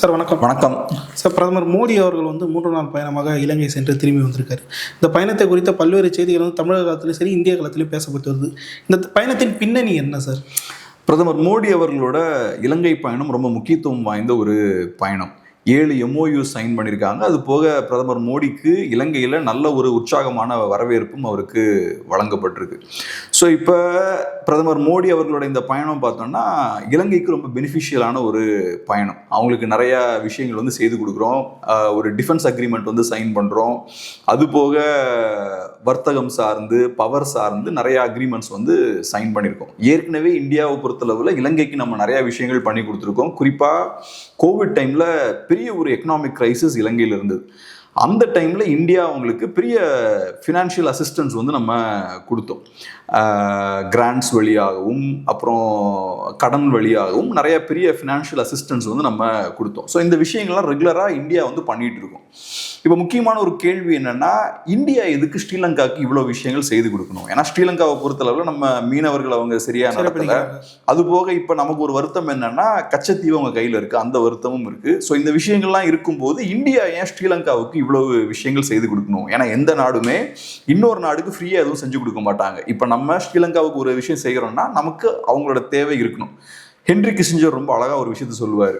Sir வணக்கம். வணக்கம் sir, பிரதமர் மோடி அவர்கள் 3 நாள் பயணமாக இலங்கை சென்று திரும்பி வந்திருக்காரு. இந்த பயணத்தை குறித்த பல்வேறு செய்திகள் தமிழக காலத்திலும் சரி, இந்திய காலத்திலும் பேசப்பட்டு வருது. இந்த பயணத்தின் பின்னணி என்ன சார்? பிரதமர் மோடி அவர்களோட இலங்கை பயணம் ரொம்ப முக்கியத்துவம் வாய்ந்த ஒரு பயணம். 7 MOU சைன் பண்ணியிருக்காங்க. அது போக பிரதமர் மோடிக்கு இலங்கையில் நல்ல ஒரு உற்சாகமான வரவேற்பும் அவருக்கு வழங்கப்பட்டிருக்கு. ஸோ இப்போ பிரதமர் மோடி அவர்களோட இந்த பயணம் பார்த்தோம்னா இலங்கைக்கு ரொம்ப பெனிஃபிஷியலான ஒரு பயணம். அவங்களுக்கு நிறையா விஷயங்கள் செய்து கொடுக்குறோம். ஒரு டிஃபென்ஸ் அக்ரிமெண்ட் சைன் பண்ணுறோம். அது போக வர்த்தகம் சார்ந்து பவர் சார்ந்து நிறையா அக்ரிமெண்ட்ஸ் சைன் பண்ணியிருக்கோம். ஏற்கனவே இந்தியாவை பொறுத்தளவில் இலங்கைக்கு நம்ம நிறையா விஷயங்கள் பண்ணி கொடுத்துருக்கோம். குறிப்பாக கோவிட் டைமில் பெரிய ஒரு எக்கனாமிக் கிரைசிஸ் இலங்கையில் இருந்தது. அந்த டைமில் இந்தியா அவங்களுக்கு பெரிய ஃபினான்ஷியல் அசிஸ்டன்ஸ் நம்ம கொடுத்தோம். கிராண்ட்ஸ் வழியாகவும் அப்புறம் கடன் வழியாகவும் நிறைய பெரிய ஃபினான்ஷியல் அசிஸ்டன்ஸ் நம்ம கொடுத்தோம். ஸோ இந்த விஷயங்கள்லாம் ரெகுலராக இந்தியா பண்ணிட்டு இருக்கோம். இப்போ முக்கியமான ஒரு கேள்வி என்னன்னா, இந்தியா எதுக்கு ஸ்ரீலங்காவுக்கு இவ்வளோ விஷயங்கள் செய்து கொடுக்கணும்? ஏன்னா ஸ்ரீலங்காவை பொறுத்தளவில் நம்ம மீனவர்கள் அவங்க சரியா நடக்கல. அது போக இப்போ நமக்கு ஒரு வருத்தம் என்னன்னா, கச்சத்தீவு அவங்க கையில் இருக்கு, அந்த வருத்தமும் இருக்கு. ஸோ இந்த விஷயங்கள்லாம் இருக்கும்போது இந்தியா ஏன் ஸ்ரீலங்காவுக்கு இவ்வளவு விஷயங்கள் செய்து கொடுக்கணும்? ஏன்னா எந்த நாடுமே இன்னொரு நாடுக்கு ஃப்ரீயா எதுவும் செஞ்சு கொடுக்க மாட்டாங்க. இப்போ நம்ம ஸ்ரீலங்காவுக்கு ஒரு விஷயம் செய்கிறோம்னா நமக்கு அவங்களோட தேவை இருக்கணும். ஹென்ரி கிசிஞ்சர் ரொம்ப அழகாக ஒரு விஷயத்தை சொல்லுவார்.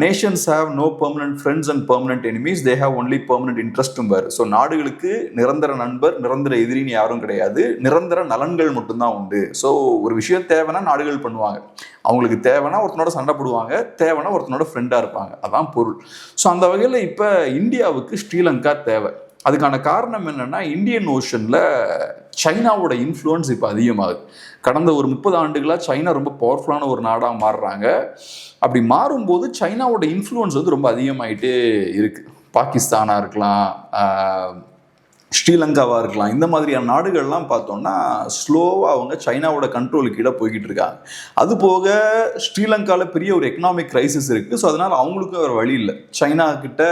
Nations have no permanent friends and permanent enemies, they have only permanent இன்ட்ரெஸ்ட்பார். ஸோ நாடுகளுக்கு நிரந்தர நண்பர் நிரந்தர எதிரின்னு யாரும் கிடையாது, நிரந்தர நலன்கள் மட்டும்தான் உண்டு. ஸோ ஒரு விஷயம் தேவைன்னா நாடுகள் பண்ணுவாங்க. அவங்களுக்கு தேவைன்னா ஒருத்தனோட சண்டை போடுவாங்க, தேவைன்னா ஒருத்தனோட ஃப்ரெண்டாக இருப்பாங்க. அதான் பொருள். ஸோ அந்த வகையில் இப்போ இந்தியாவுக்கு ஸ்ரீலங்கா தேவை. அதுக்கான காரணம் என்னன்னா, இந்தியன் ஓஷனில் சைனாவோட இன்ஃப்ளூயன்ஸ் இப்போ அதிகமாகுது. கடந்த ஒரு 30 ஆண்டுகளாக சைனா ரொம்ப பவர்ஃபுல்லான ஒரு நாடாக மாறுறாங்க. அப்படி மாறும்போது சைனாவோட இன்ஃப்ளூயன்ஸ் ரொம்ப அதிகமாகிட்டே இருக்குது. பாகிஸ்தானாக இருக்கலாம், ஸ்ரீலங்காவாக இருக்கலாம், இந்த மாதிரியான நாடுகள்லாம் பார்த்தோம்னா ஸ்லோவாக அவங்க சைனாவோட கண்ட்ரோலுக்கு கீழே போய்கிட்டு இருக்காங்க. அது போக ஸ்ரீலங்காவில் பெரிய ஒரு எக்கனாமிக் கிரைசிஸ் இருக்குது. ஸோ அதனால் அவங்களுக்கும் வேறு வழி இல்லை. சைனா கிட்ட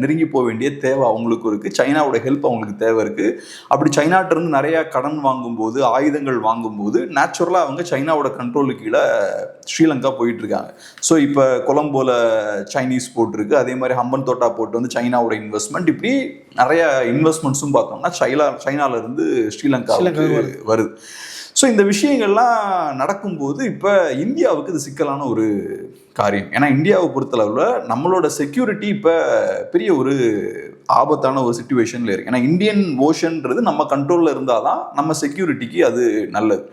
நெருங்கி போக வேண்டிய தேவை அவங்களுக்கும் இருக்குது. சைனாவோட ஹெல்ப் அவங்களுக்கு தேவை இருக்குது. அப்படி சைனாட்டிருந்து நிறையா கடன் வாங்கும்போது, ஆயுதங்கள் வாங்கும்போது நேச்சுரலாக அவங்க சைனாவோட கண்ட்ரோலுக்கு கீழே ஸ்ரீலங்கா போயிட்டு இருக்காங்க. ஸோ இப்போ கொலம்போல சைனீஸ் போர்ட் இருக்குது, அதே மாதிரி ஹம்பன் தோட்டா போர்ட் சைனாவோட இன்வெஸ்ட்மெண்ட், இப்படி நிறைய இன்வெஸ்ட்மெண்ட்ஸும் பார்த்தோம்னா சைனால இருந்து ஸ்ரீலங்காவுக்கு வருது. ஸோ இந்த விஷயங்கள்லாம் நடக்கும்போது இப்போ இந்தியாவுக்கு இது சிக்கலான ஒரு காரியம். ஏன்னா இந்தியாவை பொறுத்தளவில் நம்மளோட செக்யூரிட்டி இப்போ பெரிய ஒரு ஆபத்தான ஒரு சிச்சுவேஷனில் இருக்குது. ஏன்னா இந்தியன் ஓஷன்றது நம்ம கண்ட்ரோலில் இருந்தால் தான் நம்ம செக்யூரிட்டிக்கு அது நல்லது.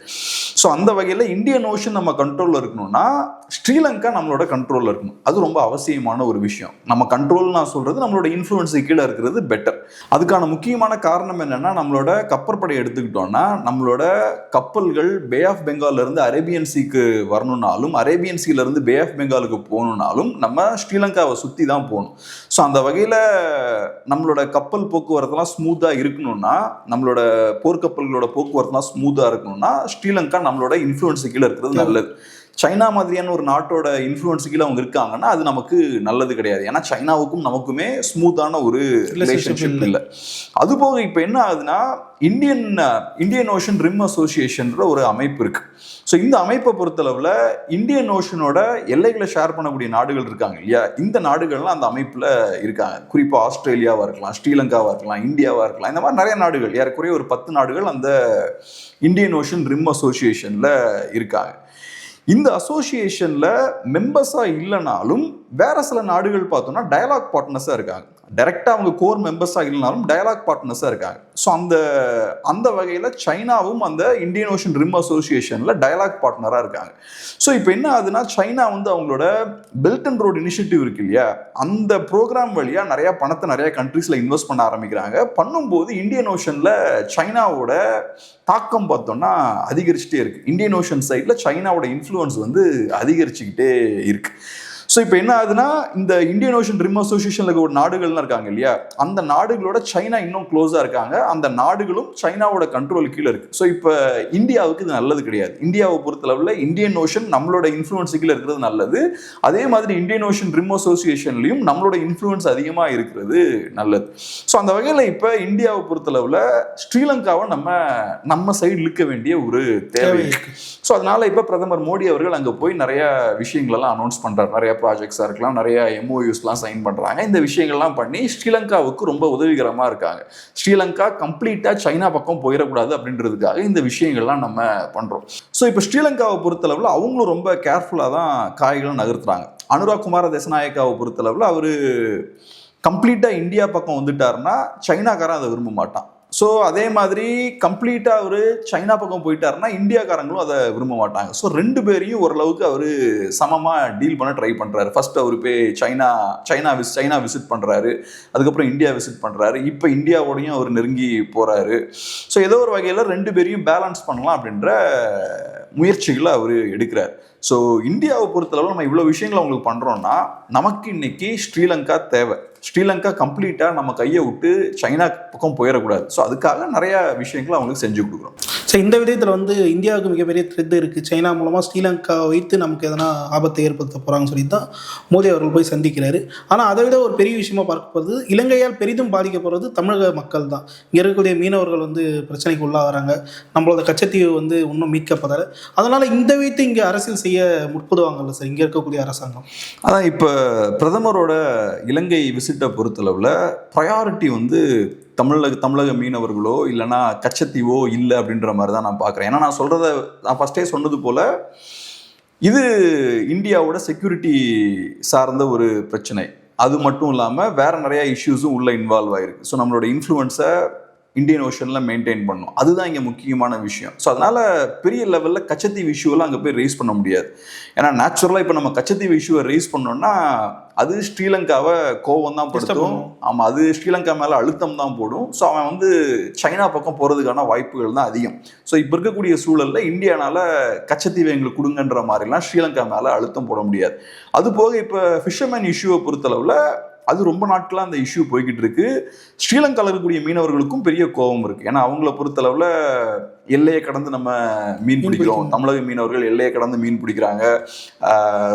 ஸோ அந்த வகையில் இந்தியன் ஓஷன் நம்ம கண்ட்ரோலில் இருக்கணும்னா ஸ்ரீலங்கா நம்மளோட கண்ட்ரோலில் இருக்கணும். அது ரொம்ப அவசியமான ஒரு விஷயம். நம்ம கண்ட்ரோல் நான் சொல்கிறது நம்மளோட இன்ஃப்ளூயன்ஸு கீழே இருக்கிறது பெட்டர். அதுக்கான முக்கியமான காரணம் என்னென்னா, நம்மளோட கப்பற்படை எடுத்துக்கிட்டோம்னா நம்மளோட கப்பல்கள் பே ஆஃப் பெங்காலிருந்து அரேபியன் சீக்கு வரணுன்னாலும், அரேபியன் சீலேருந்து பே ஆஃப் பெங்காலுக்கு போகணுன்னாலும் நம்ம ஸ்ரீலங்காவை சுற்றி தான் போகணும். ஸோ அந்த வகையில் நம்மளோட கப்பல் போக்குவரத்துலாம் ஸ்மூத்தாக இருக்கணும்னா, நம்மளோட போர்க்கப்பல்களோட போக்குவரத்துலாம் ஸ்மூத்தாக இருக்கணும்னா ஸ்ரீலங்கா நம்மளோட இன்ஃப்ளூயன்ஸு கீழே இருக்கிறது நல்லது. சைனா மாதிரியான ஒரு நாட்டோட இன்ஃப்ளூயன்ஸ் கீழே அவங்க இருக்காங்கன்னா அது நமக்கு நல்லது கிடையாது. ஏன்னா சைனாவுக்கும் நமக்குமே ஸ்மூத்தான ஒரு ரிலேஷன்ஷிப் இல்லை. அதுபோக இப்போ என்ன ஆகுதுன்னா, இந்தியன் ஓஷன் ரிம் அசோசியேஷன்ற ஒரு அமைப்பு இருக்கு. ஸோ இந்த அமைப்பை பொறுத்தளவில் இந்தியன் ஓஷனோட எல்லைகளை ஷேர் பண்ணக்கூடிய நாடுகள் இருக்காங்க இல்லையா, இந்த நாடுகள்லாம் அந்த அமைப்பில் இருக்காங்க. குறிப்பாக ஆஸ்திரேலியாவாக இருக்கலாம், ஸ்ரீலங்காவாக இருக்கலாம், இந்தியாவாக இருக்கலாம், இந்த மாதிரி நிறைய நாடுகள், ஏறக்குறைய ஒரு 10 நாடுகள் அந்த இந்தியன் ஓஷன் ரிம் அசோசியேஷனில் இருக்காங்க. இந்த அசோசியேஷனில் மெம்பர்ஸாக இல்லைனாலும் வேற சில நாடுகள் பார்த்தோம்னா டயலாக் பார்ட்னர்ஸாக இருக்காங்க. டைரெக்டாக அவங்க கோர் மெம்பர்ஸாக இல்லைனாலும் டயலாக் பார்ட்னர்ஸாக இருக்காங்க. ஸோ அந்த வகையில் சைனாவும் அந்த இந்தியன் ஓஷன் ரிம் அசோசியேஷனில் டயலாக் பார்ட்னராக இருக்காங்க. ஸோ இப்போ என்ன ஆகுதுன்னா, சைனா அவங்களோட பெல்ட் அண்ட் ரோடு இனிஷியேட்டிவ் இருக்கு இல்லையா, அந்த ப்ரோக்ராம் வழியாக நிறையா பணத்தை நிறையா கண்ட்ரீஸில் இன்வெஸ்ட் பண்ண ஆரம்பிக்கிறாங்க. பண்ணும்போது இந்தியன் ஓஷனில் சைனாவோட தாக்கம் பார்த்தோம்னா அதிகரிச்சுட்டே இருக்குது. இந்தியன் ஓஷன் சைடில் சைனாவோட இன்ஃப்ளூயன்ஸ் அதிகரிச்சுக்கிட்டே இருக்குது. ஸோ இப்போ என்ன ஆகுதுன்னா, இந்த இந்தியன் ஓஷன் ரிம் அசோசியேஷனில் இருக்க ஒரு நாடுகள்லாம் இருக்காங்க இல்லையா, அந்த நாடுகளோட சைனா இன்னும் க்ளோஸாக இருக்காங்க. அந்த நாடுகளும் சைனாவோட கண்ட்ரோல் கீழே இருக்குது. ஸோ இப்போ இந்தியாவுக்கு இது நல்லது கிடையாது. இந்தியாவை பொறுத்தளவில் இந்தியன் ஓஷன் நம்மளோட இன்ஃப்ளூயன்ஸ் கீழே இருக்கிறது நல்லது. அதே மாதிரி இந்தியன் ஓஷன் ரிம் அசோசியேஷன்லையும் நம்மளோட இன்ஃப்ளூயன்ஸ் அதிகமாக இருக்கிறது நல்லது. ஸோ அந்த வகையில் இப்போ இந்தியாவை பொறுத்தளவில் ஸ்ரீலங்காவை நம்ம சைடு இழுக்க வேண்டிய ஒரு தேவை இருக்குது. ஸோ அதனால இப்போ பிரதமர் மோடி அவர்கள் அங்கே போய் நிறைய விஷயங்களெல்லாம் அனௌன்ஸ் பண்ணுறாரு, நிறைய ப்ராஜெக்ட்ஸாக இருக்கலாம், நிறைய MOUஸ்லாம் சைன் பண்ணுறாங்க. இந்த விஷயங்கள்லாம் பண்ணி ஸ்ரீலங்காவுக்கு ரொம்ப உதவிகரமாக இருக்காங்க. ஸ்ரீலங்கா கம்ப்ளீட்டாக சைனா பக்கம் போயிடக்கூடாது அப்படின்றதுக்காக இந்த விஷயங்கள்லாம் நம்ம பண்ணுறோம். ஸோ இப்போ ஸ்ரீலங்காவை பொறுத்தளவில் அவங்களும் ரொம்ப கேர்ஃபுல்லாக தான் காய்களை நகர்த்துறாங்க. அனுராக் குமார திசாநாயக்காவை பொறுத்தளவில் அவர் கம்ப்ளீட்டாக இந்தியா பக்கம் வந்துட்டாருன்னா சைனாக்காரன் அதை விரும்ப மாட்டான். ஸோ அதே மாதிரி கம்ப்ளீட்டாக அவர் சைனா பக்கம் போயிட்டாருன்னா இந்தியாக்காரங்களும் அதை விரும்ப மாட்டாங்க. ஸோ ரெண்டு பேரையும் ஓரளவுக்கு அவர் சமமாக டீல் பண்ண ட்ரை பண்ணுறாரு. ஃபர்ஸ்ட் அவர் போய் சைனா விசிட் பண்ணுறாரு, அதுக்கப்புறம் இந்தியா விசிட் பண்ணுறாரு, இப்போ இந்தியாவோடையும் அவர் நெருங்கி போகிறாரு. ஸோ ஏதோ ஒரு வகையில் ரெண்டு பேரையும் பேலன்ஸ் பண்ணலாம் அப்படின்ற முயற்சிகளை அவர் எடுக்கிறார். ஸோ இந்தியாவை பொறுத்தளவு நம்ம இவ்வளோ விஷயங்களை அவங்களுக்கு பண்ணுறோன்னா நமக்கு இன்னைக்கு ஸ்ரீலங்கா தேவை. ஸ்ரீலங்கா கம்ப்ளீட்டாக நம்ம கையை விட்டு சைனா பக்கம் போயிடக்கூடாது. ஸோ அதுக்காக நிறையா விஷயங்களை அவங்களுக்கு செஞ்சு கொடுக்குறோம். ஸோ இந்த விதத்தில் வந்து இந்தியாவுக்கு மிகப்பெரிய த்ரெட் இருக்குது. சைனா மூலமாக ஸ்ரீலங்கா வைத்து நமக்கு எதனா ஆபத்தை ஏற்படுத்த போகிறாங்கன்னு சொல்லி தான் மோடி அவர்கள் போய் சந்திக்கிறாரு. ஆனால் அதை விட ஒரு பெரிய விஷயமா பார்க்கப்படுறது, இலங்கையால் பெரிதும் பாதிக்கப்படுறது தமிழக மக்கள் தான். இங்கே இருக்கக்கூடிய மீனவர்கள் வந்து பிரச்சனைக்கு உள்ளாகிறாங்க. நம்மளோட கச்சத்தீவு வந்து இன்னும் மீட்கப்படலை. அதனால் இந்த வைத்து இங்கே அரசியல் செய்ய முற்படுவாங்கல்ல சார் இங்கே இருக்கக்கூடிய அரசாங்கம். அதான் இப்போ பிரதமரோட இலங்கை விசிட்டை பொறுத்தளவில் ப்ரையாரிட்டி வந்து தமிழக மீனவர்களோ இல்லைனா கச்சத்தீவோ இல்லை அப்படின்ற மாதிரி தான் நான் பார்க்குறேன். ஏன்னா நான் ஃபஸ்ட்டே சொன்னது போல் இது இந்தியாவோட செக்யூரிட்டி சார்ந்த ஒரு பிரச்சனை. அது மட்டும் இல்லாமல் வேற நிறைய இஷ்யூஸும் உள்ள இன்வால்வ் ஆகிருக்கு. ஸோ நம்மளோட இன்ஃப்ளூயன்ஸை இந்தியன் ஓஷனில் மெயின்டைன் பண்ணணும், அதுதான் இங்கே முக்கியமான விஷயம். ஸோ அதனால் பெரிய லெவலில் கச்சத்தீவு இஷ்யூவெல்லாம் அங்கே போய் ரைஸ் பண்ண முடியாது. ஏன்னா நேச்சுரலாக இப்போ நம்ம கச்சத்தீவு இஷ்யூவை ரைஸ் பண்ணோம்னா அது ஸ்ரீலங்காவை கோவம் தான் படுத்தும். ஆமாம், அது ஸ்ரீலங்கா மேலே அழுத்தம் தான் போடும். ஸோ அவன் வந்து சைனா பக்கம் போகிறதுக்கான வாய்ப்புகள் தான் அதிகம். ஸோ இப்போ இருக்கக்கூடிய சூழலில் இந்தியானால கச்சத்தீவை எங்களுக்கு கொடுங்கன்ற மாதிரிலாம் ஸ்ரீலங்கா மேலே அழுத்தம் போட முடியாது. அது போக இப்போ ஃபிஷர்மேன் இஷ்யூவை பொறுத்தளவில் அது ரொம்ப நாட்களாக அந்த இஷ்யூ போய்கிட்டு இருக்கு. ஸ்ரீலங்காவில் இருக்கக்கூடிய மீனவர்களுக்கும் பெரிய கோபம் இருக்குது. ஏன்னா அவங்கள பொறுத்தளவில் எல்லையை கடந்து நம்ம மீன் பிடிக்கிறோம், தமிழக மீனவர்கள் எல்லையை கடந்து மீன் பிடிக்கிறாங்க,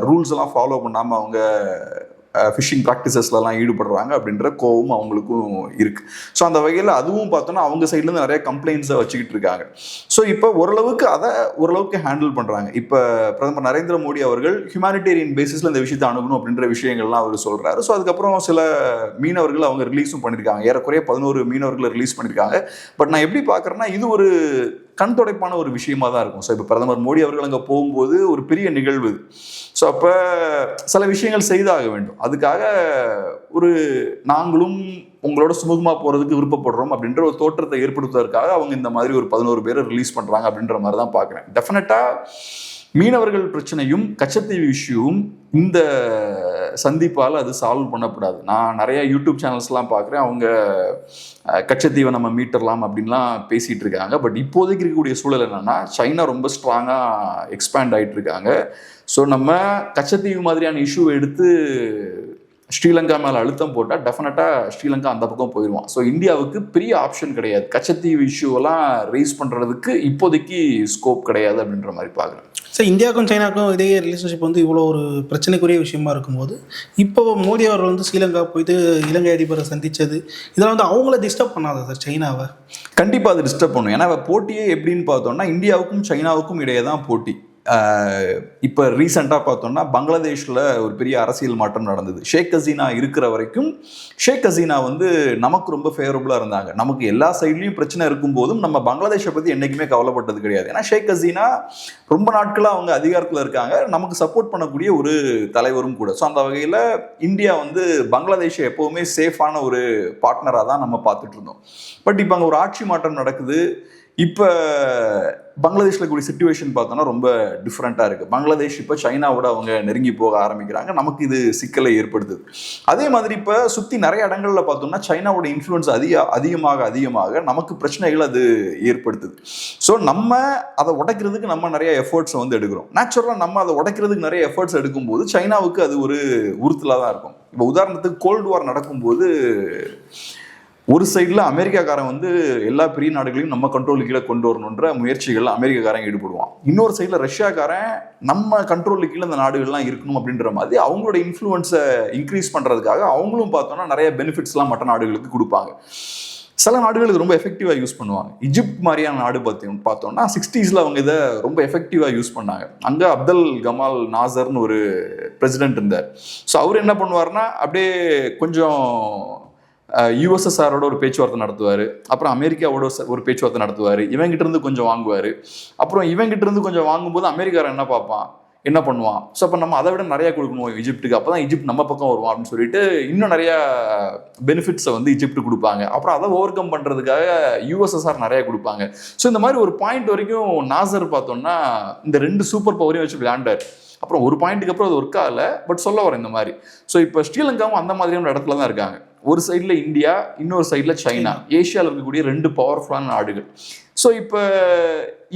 ரூல்ஸ் எல்லாம் ஃபாலோ பண்ணாமல் அவங்க ஃபிஷிங் ப்ராக்டிசஸ்லாம் ஈடுபடுறாங்க அப்படின்ற கோவம் அவங்களுக்கும் இருக்குது. ஸோ அந்த வகையில் அதுவும் பார்த்தோன்னா அவங்க சைட்லேருந்து நிறைய கம்ப்ளைண்ட்ஸை வச்சுக்கிட்டு இருக்காங்க. ஸோ இப்போ ஓரளவுக்கு ஹேண்டில் பண்ணுறாங்க. இப்போ பிரதமர் நரேந்திர மோடி அவர்கள் ஹியூமானிட்டேரியன் பேசிஸில் இந்த விஷயத்தை அணுகணும் அப்படின்ற விஷயங்கள்லாம் அவர் சொல்கிறாரு. ஸோ அதுக்கப்புறம் சில மீனவர்கள் அவங்க ரிலீஸும் பண்ணியிருக்காங்க. ஏறக்குறைய 11 மீனவர்களை ரிலீஸ் பண்ணியிருக்காங்க. பட் நான் எப்படி பார்க்குறேன்னா இது ஒரு கண் துடைப்பான ஒரு விஷயமா தான் இருக்கும். ஸோ இப்போ பிரதமர் மோடி அவர்கள் அங்கே போகும்போது ஒரு பெரிய நிகழ்வு. ஸோ அப்போ சில விஷயங்கள் செய்தாக வேண்டும். அதுக்காக நாங்களும் உங்களோட சுமூகமாக போகிறதுக்கு விருப்பப்படுறோம் அப்படின்ற ஒரு தோற்றத்தை ஏற்படுத்துவதற்காக அவங்க இந்த மாதிரி ஒரு 11 பேரை ரிலீஸ் பண்ணுறாங்க அப்படின்ற மாதிரி தான் பார்க்குறேன். டெஃபினட்டாக மீனவர்கள் பிரச்சனையும் கச்சத்தீவு இஷ்யூவும் இந்த சந்திப்பால் அது சால்வ் பண்ணப்படாது. நான் நிறைய யூடியூப் சேனல்ஸ்லாம் பார்க்குறேன், அவங்க கச்சத்தீவை நம்ம மீட்டரலாம் அப்படின்லாம் பேசிகிட்டு இருக்காங்க. பட் இப்போதைக்கு இருக்கக்கூடிய சூழல் என்னென்னா சைனா ரொம்ப ஸ்ட்ராங்காக எக்ஸ்பேண்ட் ஆகிட்டு இருக்காங்க. ஸோ நம்ம கச்சத்தீவு மாதிரியான இஷ்யூவை எடுத்து ஸ்ரீலங்கா மேலே அழுத்தம் போட்டால் டெஃபினட்டாக ஸ்ரீலங்கா அந்த பக்கம் போயிடுவான். ஸோ இந்தியாவுக்கு பெரிய ஆப்ஷன் கிடையாது. கச்சத்தீவு இஷ்யூவெல்லாம் ரைஸ் பண்ணுறதுக்கு இப்போதைக்கு ஸ்கோப் கிடையாது அப்படின்ற மாதிரி பார்க்குறேன். சார் இந்தியாவுக்கும் சைனாவுக்கும் இதே ரிலேஷன்ஷிப் வந்து இவ்வளோ ஒரு பிரச்சனைக்குரிய விஷயமா இருக்கும்போது இப்போ மோடி அவர்கள் வந்து ஸ்ரீலங்கா போயிட்டு இலங்கை அதிபரை சந்தித்தது இதெல்லாம் வந்து அவங்கள டிஸ்டர்ப் பண்ணாதா சார் சைனாவை? கண்டிப்பாக அது டிஸ்டர்ப் பண்ணும். ஏன்னா போட்டியே எப்படின்னு பார்த்தோம்னா இந்தியாவுக்கும் சைனாவுக்கும் இடையே தான் போட்டி. இப்போ ரீசெண்டாக பார்த்தோம்னா பங்களாதேஷில் ஒரு பெரிய அரசியல் மாற்றம் நடந்தது. ஷேக் ஹசீனா இருக்கிற வரைக்கும் ஷேக் ஹசீனா வந்து நமக்கு ரொம்ப ஃபேவரபுளாக இருந்தாங்க. நமக்கு எல்லா சைட்லேயும் பிரச்சனை இருக்கும்போதும் நம்ம பங்களாதேஷை பற்றி என்றைக்குமே கவலைப்பட்டது கிடையாது. ஏன்னா ஷேக் ஹசீனா ரொம்ப நாட்களாக அவங்க அதிகாரத்தில் இருக்காங்க, நமக்கு சப்போர்ட் பண்ணக்கூடிய ஒரு தலைவரும் கூட. ஸோ அந்த வகையில் இந்தியா வந்து பங்களாதேஷை எப்போவுமே சேஃபான ஒரு பார்ட்னராக தான் நம்ம பார்த்துட்டு இருந்தோம். பட் இப்போ அங்கே ஒரு ஆட்சி மாற்றம் நடக்குது. இப்போ பங்களாதேஷில் கூடிய சிச்சுவேஷன் பார்த்தோன்னா ரொம்ப டிஃப்ரெண்ட்டாக இருக்குது. பங்களாதேஷ் இப்போ சைனாவோட அவங்க நெருங்கி போக ஆரம்பிக்கிறாங்க. நமக்கு இது சிக்கலை ஏற்படுத்துது. அதே மாதிரி இப்போ சுற்றி நிறைய இடங்களில் பார்த்தோம்னா சைனாவோட இன்ஃப்ளூயன்ஸ் அதிகமாக நமக்கு பிரச்சனைகள் அது ஏற்படுத்துது. ஸோ நம்ம அதை உடைக்கிறதுக்கு நம்ம நிறைய எஃபர்ட்ஸை வந்து எடுக்கிறோம். நேச்சுரலாக நம்ம அதை உடைக்கிறதுக்கு நிறைய எஃபர்ட்ஸ் எடுக்கும்போது சைனாவுக்கு அது ஒரு உறுத்தலாக தான் இருக்கும். இப்போ உதாரணத்துக்கு கோல்டு வார் நடக்கும்போது ஒரு சைடில் அமெரிக்காக்காரன் வந்து எல்லா பெரிய நாடுகளையும் நம்ம கண்ட்ரோலுக்கு கீழே கொண்டு வரணுன்ற முயற்சிகள் அமெரிக்காக்காரன் ஈடுபடுவான். இன்னொரு சைடில் ரஷ்யாக்காரன் நம்ம கண்ட்ரோலுக்கு கீழே இந்த நாடுகள்லாம் இருக்கணும் அப்படின்ற மாதிரி அவங்களோட இன்ஃப்ளூயன்ஸை இன்க்ரீஸ் பண்ணுறதுக்காக அவங்களும் பார்த்தோன்னா நிறைய பெனிஃபிட்ஸ்லாம் மற்ற நாடுகளுக்கு கொடுப்பாங்க. சில நாடுகள் இது ரொம்ப எஃபெக்டிவாக யூஸ் பண்ணுவாங்க. இஜிப்ட் மாதிரியான நாடு பார்த்தோம்னா 60s அவங்க இதை ரொம்ப எஃபெக்டிவாக யூஸ் பண்ணாங்க. அங்கே அப்துல் கமால் நாசர்னு ஒரு பிரசிடென்ட் இருந்தார். ஸோ அவர் என்ன பண்ணுவார்னா அப்படியே கொஞ்சம் யூஎஸ்எஸ்ஆரோட ஒரு பேச்சுவார்த்தை நடத்துவார், அப்புறம் அமெரிக்காவோட ஒரு பேச்சுவார்த்தை நடத்துவார், இவங்கிட்ட இருந்து கொஞ்சம் வாங்குவார். அப்புறம் இவங்கிட்ட இருந்து கொஞ்சம் வாங்கும்போது அமெரிக்காரன் என்ன பார்ப்பான், என்ன பண்ணுவான், ஸோ அப்போ நம்ம அதை விட நிறையா கொடுக்கணும் ஈஜிப்டுக்கு, அப்போ தான் ஈஜிப்ட் நம்ம பக்கம் வருவான் அப்படின்னு சொல்லிட்டு இன்னும் நிறையா பெனிஃபிட்ஸை வந்து ஈஜிப்ட் கொடுப்பாங்க. அப்புறம் அதை ஓவர் கம் பண்ணுறதுக்காக யூஎஸ்எஸ்ஆர் நிறையா கொடுப்பாங்க. ஸோ இந்த மாதிரி ஒரு பாயிண்ட் வரைக்கும் நாசர் பார்த்தோம்னா இந்த 2 சூப்பர் பவரையும் வச்சு விளையாண்டார். அப்புறம் ஒரு பாயிண்ட்டுக்கு அப்புறம் அது ஒர்க் ஆகலை. பட் சொல்ல வரேன் இந்த மாதிரி. ஸோ இப்போ ஸ்ரீலங்காவும் அந்த மாதிரியான இடத்துல தான் இருக்காங்க. ஒரு சைடில் இந்தியா, இன்னொரு சைடில் சைனா, ஏஷியாவில் இருக்கக்கூடிய 2 பவர்ஃபுல்லான நாடுகள். ஸோ இப்போ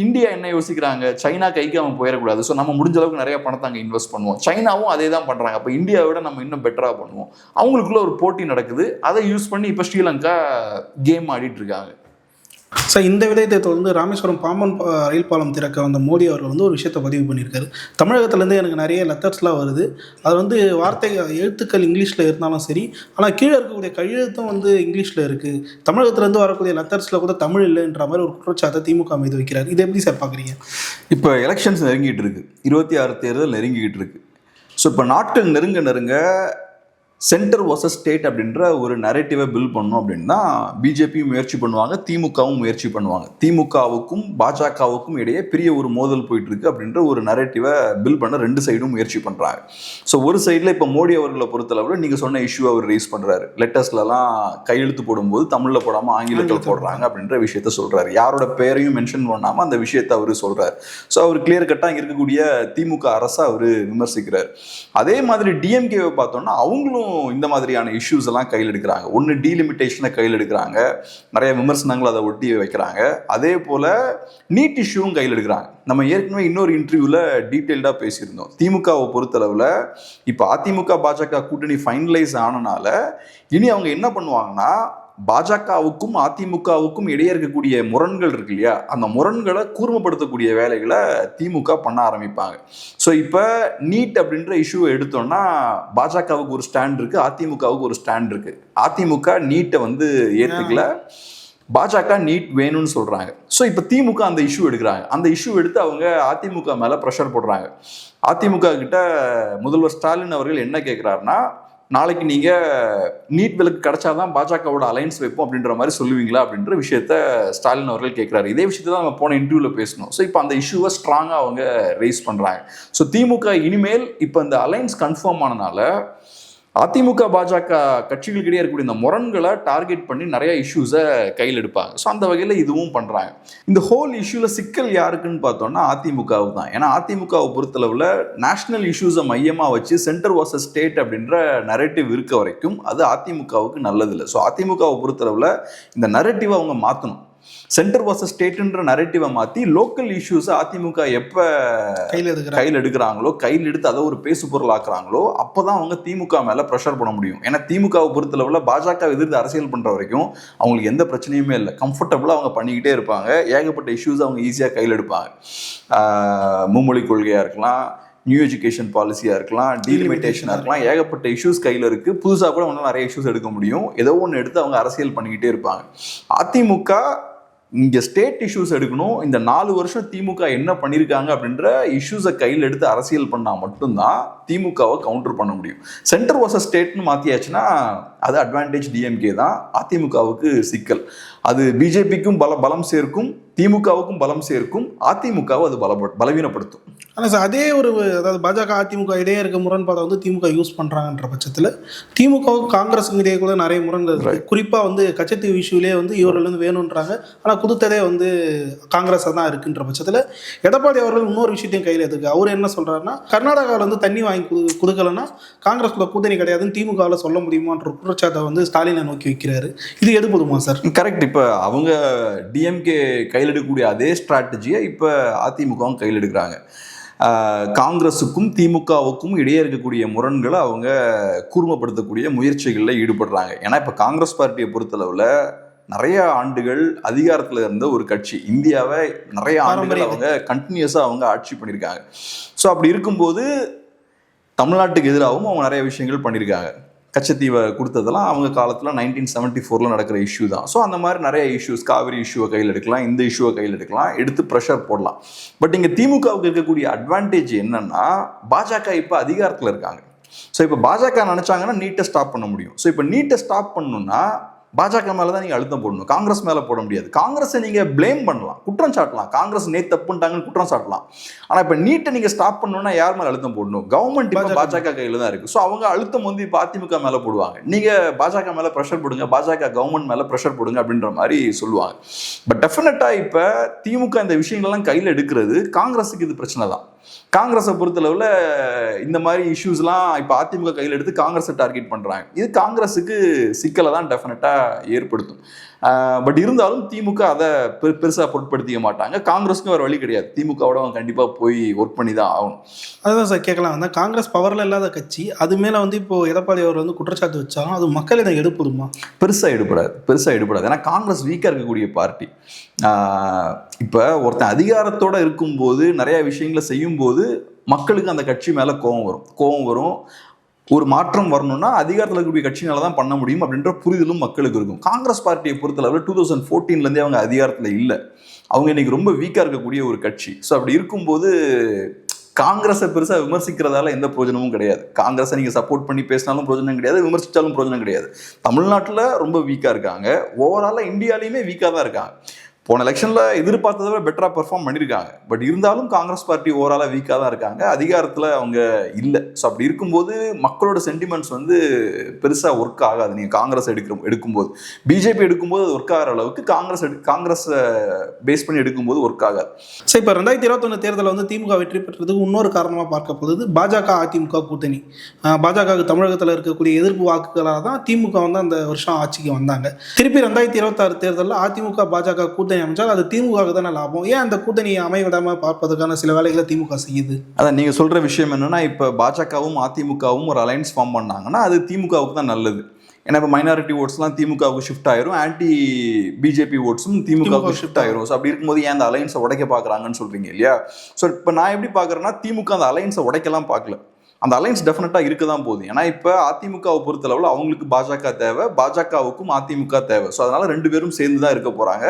இந்தியா என்ன யோசிக்கிறாங்க, சைனா கைக்கு அவன் போயிடக்கூடாது, ஸோ நம்ம முடிஞ்ச அளவுக்கு நிறைய பணத்தை அங்கே இன்வெஸ்ட் பண்ணுவோம். சைனாவும் அதே தான் பண்ணுறாங்க. அப்போ இந்தியாவை விட நம்ம இன்னும் பெட்டராக பண்ணுவோம். அவங்களுக்குள்ள ஒரு போட்டி நடக்குது. அதை யூஸ் பண்ணி இப்போ ஸ்ரீலங்கா கேம் ஆடிட்டு இருக்காங்க. சார், இந்த விடயத்தை தொடர்ந்து ராமேஸ்வரம் பாம்பன் ரயில் பாலம் திறக்க வந்த மோடி அவர்கள் வந்து ஒரு விஷயத்தை பதிவு பண்ணியிருக்காரு. தமிழகத்துலேருந்து எனக்கு நிறைய லெட்டர்ஸ்லாம் வருது. அது வந்து வார்த்தை எழுத்துக்கள் இங்கிலீஷில் இருந்தாலும் சரி, ஆனால் கீழே இருக்கக்கூடிய கையெழுத்தும் வந்து இங்கிலீஷில் இருக்குது. தமிழகத்துலேருந்து வரக்கூடிய லெட்டர்ஸில் கூட தமிழ் இல்லைன்ற மாதிரி ஒரு குற்றச்சாட்டை திமுக மீது வைக்கிறார். இது எப்படி சார் பார்க்குறீங்க? இப்போ எலெக்ஷன்ஸ் நெருங்கிட்டு இருக்கு, 26 தேர்தல் நெருங்கிக்கிட்டு இருக்கு. ஸோ இப்போ நாட்கள் நெருங்க சென்டர் வர்சஸ் ஸ்டேட் அப்படின்ற ஒரு நரேட்டிவை பில்ட் பண்ணணும் அப்படின்னு தான் பிஜேபியும் முயற்சி பண்ணுவாங்க, திமுகவும் முயற்சி பண்ணுவாங்க. திமுகவுக்கும் பாஜகவுக்கும் இடையே பெரிய ஒரு மோதல் போயிட்டு இருக்கு அப்படின்ற ஒரு நரேட்டிவை பில்ட் பண்ண 2 சைடும் முயற்சி பண்ணுறாங்க. ஸோ ஒரு சைடில் இப்போ மோடி அவர்களை பொறுத்தளவில் நீங்கள் சொன்ன இஷ்யூ அவர் ரேஸ் பண்ணுறாரு. லெட்டர்ஸ்லாம் கையெழுத்து போடும்போது தமிழில் போடாமல் ஆங்கிலத்தில் போடுறாங்க அப்படின்ற விஷயத்த சொல்கிறாரு. யாரோட பேரையும் மென்ஷன் பண்ணாமல் அந்த விஷயத்தை அவர் சொல்கிறார். ஸோ அவர் கிளியர் கட்டாக இங்கே இருக்கக்கூடிய திமுக அரசை அவர் விமர்சிக்கிறார். அதே மாதிரி டிஎம்கேவை பார்த்தோம்னா அவங்களும் இந்த மாதிரியான இஷ்யூஸ் எல்லாம் கையில் எடுக்கிறாங்க. ஒன்று டீலிமிட்டேஷனை கையில் எடுக்கிறாங்க, நிறைய விமர்சனங்கள் அதை ஒட்டி வைக்கிறாங்க. அதே போல நீட் இஷ்யூவும் கையில் எடுக்கிறாங்க. நம்ம ஏற்கனவே இன்னொரு இன்டர்வியூவில் டீட்டெயில்டாக பேசியிருந்தோம். திமுகவை பொறுத்தளவில் இப்போ அதிமுக பாஜக கூட்டணி ஃபைனலைஸ் ஆனனால இனி அவங்க என்ன பண்ணுவாங்கன்னா, பாஜகவுக்கும் அதிமுகவுக்கும் இடையே இருக்கக்கூடிய முரண்கள் இருக்கு இல்லையா, அந்த முரண்களை கூர்மைப்படுத்தக்கூடிய வேலைகளை திமுக பண்ண ஆரம்பிப்பாங்க. ஸோ இப்போ நீட் அப்படின்ற இஷ்யூவை எடுத்தோம்னா பாஜகவுக்கு ஒரு ஸ்டாண்ட் இருக்கு, அதிமுகவுக்கு ஒரு ஸ்டாண்ட் இருக்கு. அதிமுக நீட்டை வந்து ஏற்றுக்கல, பாஜக நீட் வேணும்னு சொல்றாங்க. ஸோ இப்போ திமுக அந்த இஷ்யூ எடுக்கிறாங்க. அந்த இஷ்யூ எடுத்து அவங்க அதிமுக மேல ப்ரெஷர் போடுறாங்க. அதிமுக கிட்ட முதல்வர் ஸ்டாலின் அவர்கள் என்ன கேட்கிறாருன்னா, நாளைக்கு நீங்கள் நீட் விலக்கு கிடைச்சாதான் பாஜகவோட அலைன்ஸ் வைப்போம் அப்படின்ற மாதிரி சொல்லுவீங்களா அப்படின்ற விஷயத்த ஸ்டாலின் அவர்கள் கேட்குறாரு. இதே விஷயத்தை தான் நம்ம போன இன்டர்வியூவில் பேசணும். ஸோ இப்போ அந்த இஷ்யூவை ஸ்ட்ராங்காக அவங்க ரேஸ் பண்ணுறாங்க. ஸோ திமுக இனிமேல் இப்போ இந்த அலைன்ஸ் கன்ஃபார்ம் ஆனனால அதிமுக பாஜக கட்சிகளுக்கிடையே இருக்கக்கூடிய இந்த முரண்களை டார்கெட் பண்ணி நிறைய இஷ்யூஸை கையில் எடுப்பாங்க. ஸோ அந்த வகையில் இதுவும் பண்ணுறாங்க. இந்த ஹோல் இஷ்யூவில் சிக்கல் யாருக்குன்னு பார்த்தோம்னா அதிமுகவுக்கு தான். ஏன்னா அதிமுகவை பொறுத்தளவில் நேஷனல் இஷ்யூஸை மையமாக வச்சு சென்டர் வர்சஸ் ஸ்டேட் அப்படின்ற நரேட்டிவ் இருக்க வரைக்கும் அது அதிமுகவுக்கு நல்லதில்லை. ஸோ அதிமுகவை பொறுத்தளவில் இந்த நரேட்டிவை அவங்க மாற்றணும். சென்டர் வர்சஸ் ஸ்டேட்ன்ற நரேட்டிவை மாற்றி லோக்கல் இஷ்யூஸை அதிமுக எப்போ கையில் எடுக்கிறாங்களோ, கையில் எடுத்து அதை ஒரு பேசு பொருள் ஆக்குறாங்களோ அப்போ தான் அவங்க திமுக மேலே ப்ரெஷர் பண்ண முடியும். ஏன்னா திமுகவை பொறுத்தளவில் பாஜக எதிர்த்து அரசியல் பண்ணுற வரைக்கும் அவங்களுக்கு எந்த பிரச்சனையுமே இல்லை, கம்ஃபர்டபுளாக அவங்க பண்ணிக்கிட்டே இருப்பாங்க. ஏகப்பட்ட இஷ்யூஸ் அவங்க ஈஸியாக கையில் எடுப்பாங்க. மும்மொழி கொள்கையாக இருக்கலாம், நியூ எஜுகேஷன் பாலிசியாக இருக்கலாம், டீலிமிட்டேஷனாக இருக்கலாம், ஏகப்பட்ட இஷ்யூஸ் கையில் இருக்குது. புதுசாக கூட அவங்களால நிறைய இஷ்யூஸ் எடுக்க முடியும். ஏதோ ஒன்று எடுத்து அவங்க அரசியல் பண்ணிக்கிட்டே இருப்பாங்க. அதிமுக இங்கே ஸ்டேட் இஷ்யூஸ் எடுக்கணும். இந்த 4 வருஷம் திமுக என்ன பண்ணியிருக்காங்க அப்படின்ற இஷ்யூஸை கையில் எடுத்து அரசியல் பண்ணால் மட்டும்தான் திமுகவை கவுண்டர் பண்ண முடியும். சென்டர் வர்சஸ் ஸ்டேட்னு மாற்றியாச்சுன்னா அது அட்வான்டேஜ் டிஎம்கே தான், அதிமுகவுக்கு சிக்கல். அது பிஜேபிக்கும் பலம் சேர்க்கும், திமுகவுக்கும் பலம் சேர்க்கும், அதிமுகவை அது பலவீனப்படுத்தும். ஆனால் சார், அதே ஒரு அதாவது பாஜக அதிமுக இடையே இருக்க முரண்பாடை வந்து திமுக யூஸ் பண்ணுறாங்கன்ற பட்சத்தில் திமுகவும் காங்கிரஸுக்கும் இடையே கூட நிறைய முரண்கள் இருக்குது. குறிப்பாக வந்து கச்சத்தீவு இஷ்யூலேயே வந்து இவர்கள் வந்து வேணுன்றாங்க, ஆனால் கொடுத்ததே வந்து காங்கிரஸாக தான் இருக்குன்ற பட்சத்தில் எடப்பாடி அவர்கள் இன்னொரு விஷயத்தையும் கையில் எடுத்துருக்கு. அவர் என்ன சொல்கிறாருன்னா, கர்நாடகாவில் வந்து தண்ணி வாங்கி கொடுக்கலன்னா காங்கிரஸ் கூட கூட்டணி கிடையாதுன்னு திமுகவில் சொல்ல முடியுமான்ற குற்றச்சாட்டை வந்து ஸ்டாலினை நோக்கி வைக்கிறாரு. இது எடுபடுமா சார்? கரெக்ட். இப்போ அவங்க டிஎம்கே கையில் எடுக்கக்கூடிய அதே ஸ்ட்ராட்டஜியை இப்போ அதிமுகவும் கையில் எடுக்கிறாங்க. காங்கிரஸுக்கும் திமுகவுக்கும் இடையே இருக்கக்கூடிய முரண்களை அவங்க கூர்மைப்படுத்தக்கூடிய முயற்சிகளில் ஈடுபடுறாங்க. ஏன்னா இப்போ காங்கிரஸ் பார்ட்டியை பொறுத்தளவில் நிறைய ஆண்டுகள் அதிகாரத்தில் இருந்த ஒரு கட்சி, இந்தியாவை நிறைய ஆண்டுகள் அவங்க கண்டினியூஸாக அவங்க ஆட்சி பண்ணியிருக்காங்க. ஸோ அப்படி இருக்கும்போது தமிழ்நாட்டுக்கு எதிராகவும் அவங்க நிறைய விஷயங்கள் பண்ணியிருக்காங்க. கச்சத்தீவை கொடுத்ததெல்லாம் அவங்க காலத்தில் 1974 நடக்கிற இஷ்யூ தான். ஸோ அந்த மாதிரி நிறைய இஷ்யூஸ், காவிரி இஷ்யூவை கையில் எடுக்கலாம், இந்த இஷ்யூவை கையில் எடுக்கலாம், எடுத்து ப்ரெஷர் போடலாம். பட் இங்கே திமுகவுக்கு இருக்கக்கூடிய அட்வான்டேஜ் என்னன்னா, பாஜக இப்போ அதிகாரத்தில் இருக்காங்க. ஸோ இப்போ பாஜக நினச்சாங்கன்னா நீட்டை ஸ்டாப் பண்ண முடியும். ஸோ இப்போ நீட்டை ஸ்டாப் பண்ணணும்னா பாஜக மேலே தான் நீங்கள் அழுத்தம் போடணும், காங்கிரஸ் மேலே போட முடியாது. காங்கிரஸை நீங்கள் பிளேம் பண்ணலாம், குற்றம் சாட்டலாம், காங்கிரஸ் நேற்று தப்புன்ட்டாங்கன்னு குற்றம் சாட்டலாம். ஆனால் இப்போ நீட்டை நீங்கள் ஸ்டாப் பண்ணணும்னா யார் மேலே அழுத்தம் போடணும்? கவர்மெண்ட் இப்போ பாஜக கையில் தான் இருக்குது. ஸோ அவங்க அழுத்தம் வந்து இப்போ அதிமுக மேலே போடுவாங்க. நீங்கள் பாஜக மேலே ப்ரெஷர் போடுங்க, பாஜக கவர்மெண்ட் மேலே ப்ரெஷர் போடுங்க அப்படின்ற மாதிரி சொல்லுவாங்க. பட் டெஃபினட்டாக இப்போ திமுக இந்த விஷயங்கள்லாம் கையில் எடுக்கிறது காங்கிரஸுக்கு இது பிரச்சனை தான். காங்கிரஸை பொறுத்தளவில் இந்த மாதிரி இஷ்யூஸ்லாம் இப்போ அதிமுக கையில் எடுத்து காங்கிரஸை டார்கெட் பண்ணுறாங்க. இது காங்கிரஸுக்கு சிக்கலை தான் டெஃபினட்டாக ஏற்படுத்தும். பட் இருந்தாலும் திமுக அதை பெருசாக பொருட்படுத்திக்க மாட்டாங்க. காங்கிரஸுக்கும் வேறு வழி கிடையாது, திமுகவோட அவங்க கண்டிப்பாக போய் ஒர்க் பண்ணி தான் ஆகணும். அதுதான் சார் கேட்கலாம் வந்தால், காங்கிரஸ் பவரில் இல்லாத கட்சி, அது மேலே வந்து இப்போது எடப்பாடி அவர் வந்து குற்றச்சாட்டு வச்சாலும் அது மக்கள் இதை எடுப்படுமா? பெருசாக எடுப்படாது. ஏன்னா காங்கிரஸ் வீக்காக இருக்கக்கூடிய பார்ட்டி. இப்போ ஒருத்தன் அதிகாரத்தோடு இருக்கும்போது நிறைய விஷயங்களை செய்யும்போது மக்களுக்கு அந்த கட்சி மேலே கோபம் வரும். ஒரு மாற்றம் வரணும்னா அதிகாரத்தில் இருக்கக்கூடிய கட்சினால தான் பண்ண முடியும் அப்படின்ற புரிதலும் மக்களுக்கு இருக்கும். காங்கிரஸ் பார்ட்டியை பொறுத்தளவில் 2014 அவங்க அதிகாரத்தில் இல்லை. அவங்க இன்னைக்கு ரொம்ப வீக்காக இருக்கக்கூடிய ஒரு கட்சி. ஸோ அப்படி இருக்கும்போது காங்கிரஸை பெருசாக விமர்சிக்கிறதால எந்த பிரயோஜனமும் கிடையாது. காங்கிரஸை நீங்கள் சப்போர்ட் பண்ணி பேசினாலும் பிரயோஜனம் கிடையாது, விமர்சித்தாலும் பிரயோஜனம் கிடையாது. தமிழ்நாட்டில் ரொம்ப வீக்காக இருக்காங்க, ஓவராலாக இந்தியாலையுமே வீக்காக தான் இருக்காங்க. போன எலெக்ஷனில் எதிர்பார்த்ததை விட பெட்டராக பெர்ஃபார்ம் பண்ணியிருக்காங்க. பட் இருந்தாலும் காங்கிரஸ் பார்ட்டி ஓவராலாக வீக்காக தான் இருக்காங்க, அதிகாரத்தில் அவங்க இல்லை. ஸோ அப்படி இருக்கும்போது மக்களோட சென்டிமெண்ட்ஸ் வந்து பெருசாக ஒர்க் ஆகாது. நீங்கள் காங்கிரஸ் எடுக்கும்போது, பிஜேபி எடுக்கும்போது அது ஒர்க் ஆகிற அளவுக்கு காங்கிரஸை பேஸ் பண்ணி எடுக்கும்போது ஒர்க் ஆகாது. ஸோ இப்போ 2021 தேர்தலில் வந்து திமுக வெற்றி பெற்றதுக்கு இன்னொரு காரணமாக பார்க்கப்படுது பாஜக அதிமுக கூட்டணி. பாஜகவுக்கு தமிழகத்தில் இருக்கக்கூடிய எதிர்ப்பு வாக்குகளாக தான் திமுக வந்து அந்த வருஷம் ஆட்சிக்கு வந்தாங்க. திருப்பி 2026 தேர்தலில் அதிமுக பாஜக கூட்டணி அமைச்சால் அது திமுக தானே லாபம். ஏன் அந்த கூட்டணியை அமைவிடாமல் பார்ப்பதற்கான சில வேலைகளை திமுக செய்யுது? அதான் நீங்கள் சொல்கிற விஷயம் என்னன்னா, இப்போ பாஜகவும் அதிமுகவும் ஒரு அலைன்ஸ் ஃபார்ம் பண்ணாங்கன்னா அது திமுகவுக்கு தான் நல்லது. ஏன்னா இப்போ மைனாரிட்டி ஓட்ஸ்லாம் திமுகவுக்கு ஷிஃப்ட் ஆயிரும், ஆன்டி பிஜேபி ஓட்ஸும் திமுகவுக்கு ஷிஃப்ட் ஆயிரும். ஸோ அப்படி இருக்கும்போது ஏன் அந்த அலைன்ஸை உடைக்க பார்க்குறாங்கன்னு சொல்கிறீங்க இல்லையா? ஸோ இப்போ நான் எப்படி பார்க்குறேன்னா, திமுக அந்த அலைன்ஸை உடைக்கலாம் பார்க்கல, அந்த அலைன்ஸ் டெஃபினட்டாக இருக்க தான் போகுது. ஏன்னா இப்போ அதிமுகவை பொறுத்தளவில் அவங்களுக்கு பாஜக தேவை, பாஜகவுக்கும் அதிமுக தேவை. ஸோ அதனால் 2 பேரும் சேர்ந்து தான் இருக்க போகிறாங்க,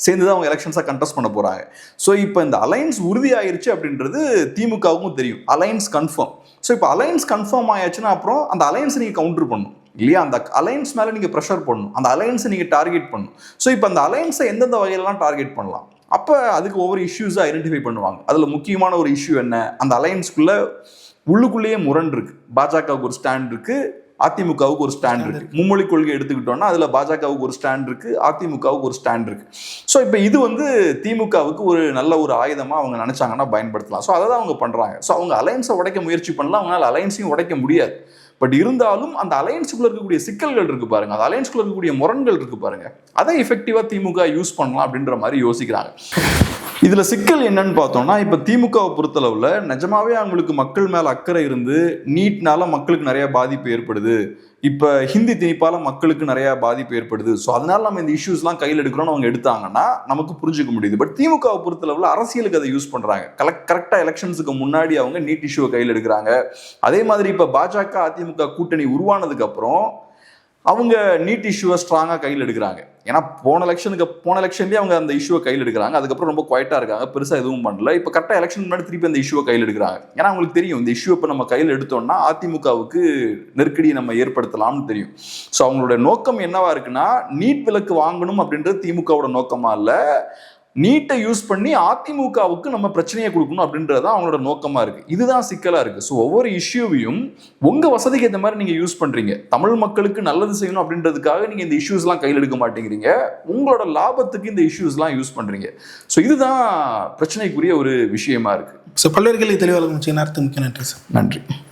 சேர்ந்து தான் அவங்க எலெக்ஷன்ஸாக கண்டெஸ்ட் பண்ண போகிறாங்க. ஸோ இப்போ இந்த அலைன்ஸ் உறுதி ஆயிடுச்சு அப்படின்றது திமுகவுக்கும் தெரியும், அலைன்ஸ் கன்ஃபார்ம். ஸோ இப்போ அலைன்ஸ் கன்ஃபார்ம் ஆயாச்சுன்னா அப்புறம் அந்த அலைன்ஸை நீங்கள் கவுண்டர் பண்ணணும் இல்லையா? அந்த அலைன்ஸ் மேலே நீங்கள் ப்ரெஷர் பண்ணணும், அந்த அலைன்ஸை நீங்கள் டார்கெட் பண்ணணும். ஸோ இப்போ அந்த அலைன்ஸை எந்தெந்த வகையிலலாம் டார்கெட் பண்ணலாம், அப்போ அதுக்கு ஒவ்வொரு இஷ்யூஸை ஐடென்டிஃபை பண்ணுவாங்க. அதில் முக்கியமான ஒரு இஷ்யூ என்ன, அந்த அலைன்ஸ்குள்ளே உள்ளுக்குள்ளேயே முரண் இருக்கு. பாஜகவுக்கு ஒரு ஸ்டாண்ட் இருக்கு, அதிமுகவுக்கு ஒரு ஸ்டாண்ட் இருக்கு. மும்மொழி கொள்கை எடுத்துக்கிட்டோம்னா அதுல பாஜகவுக்கு ஒரு ஸ்டாண்ட் இருக்கு, அதிமுகவுக்கு ஒரு ஸ்டாண்ட் இருக்கு. ஸோ இப்போ இது வந்து திமுகவுக்கு ஒரு நல்ல ஒரு ஆயுதமா அவங்க நினைச்சாங்கன்னா பயன்படுத்தலாம். ஸோ அதை தான் அவங்க பண்றாங்க. ஸோ அவங்க அலைன்ஸை உடைக்க முயற்சி பண்ணலாம், அவங்களால அலைன்ஸையும் உடைக்க முடியாது. பட் இருந்தாலும் அந்த அலைன்ஸுக்குள்ள இருக்கக்கூடிய சிக்கல்கள் இருக்கு பாருங்க, அந்த அலைன்ஸ்குள்ள இருக்கக்கூடிய முரண்கள் இருக்கு பாருங்க, அதை எஃபெக்டிவா திமுக யூஸ் பண்ணலாம் அப்படின்ற மாதிரி யோசிக்கிறாங்க. இதுல சிக்கல் என்னன்னு பார்த்தோம்னா, இப்ப திமுகவை பொறுத்தளவுல நிஜமாவே அவங்களுக்கு மக்கள் மேல அக்கறை இருந்து நீட்னால மக்களுக்கு நிறைய பாதிப்பு ஏற்படுது, இப்ப ஹிந்தி திணிப்பால மக்களுக்கு நிறைய பாதிப்பு ஏற்படுது, ஸோ அதனால நம்ம இந்த இஷ்யூஸ்லாம் கையில் எடுக்கிறோம்னு அவங்க எடுத்தாங்கன்னா நமக்கு புரிஞ்சுக்க முடியுது. பட் திமுகவை பொறுத்தளவுல அரசியலுக்கு அதை யூஸ் பண்றாங்க. கரெக்டா எலெக்ஷன்ஸுக்கு முன்னாடி அவங்க நீட் இஷ்யூவை கையில் எடுக்கிறாங்க. அதே மாதிரி இப்ப பாஜக அதிமுக கூட்டணி உருவானதுக்கு அப்புறம் அவங்க நீட் இஷ்யூவை ஸ்ட்ராங்காக கையில் எடுக்கிறாங்க. ஏன்னா போன எலெக்ஷன்லேயே அவங்க அந்த இஷ்யூவை கையில் எடுக்கிறாங்க, அதுக்கப்புறம் ரொம்ப குவைட்டாக இருக்காங்க, பெருசாக எதுவும் பண்ணல. இப்போ கரெக்டாக எலெக்ஷன் முன்னாடி திருப்பி அந்த இஷ்யூவை கையில் எடுக்கிறாங்க. ஏன்னா அவங்களுக்கு தெரியும் இந்த இஷ்யூ இப்போ நம்ம கையில் எடுத்தோம்னா அதிமுகவுக்கு நெருக்கடியை நம்ம ஏற்படுத்தலாம்னு தெரியும். ஸோ அவங்களோட நோக்கம் என்னவா இருக்குன்னா, நீட் விலக்கு வாங்கணும் அப்படின்றது திமுகவோட நோக்கமா இல்லை, நீட்டை யூஸ் பண்ணி அதிமுகவுக்கு நம்ம பிரச்சனையை கொடுக்கணும் அப்படின்றதான் அவங்களோட நோக்கமா இருக்கு. இதுதான் சிக்கலா இருக்கு. ஸோ ஒவ்வொரு இஷ்யூவையும் உங்க வசதிக்கு ஏற்ற மாதிரி நீங்க யூஸ் பண்றீங்க. தமிழ் மக்களுக்கு நல்லது செய்யணும் அப்படின்றதுக்காக நீங்க இந்த இஷ்யூஸ்லாம் கையில் எடுக்க மாட்டேங்கிறீங்க, உங்களோட லாபத்துக்கு இந்த இஷ்யூஸ்லாம் யூஸ் பண்றீங்க. ஸோ இதுதான் பிரச்சனைக்குரிய ஒரு விஷயமா இருக்கு. ஸோ பல்வேறு கேள்வி தெளிவாக நன்றி சார். நன்றி.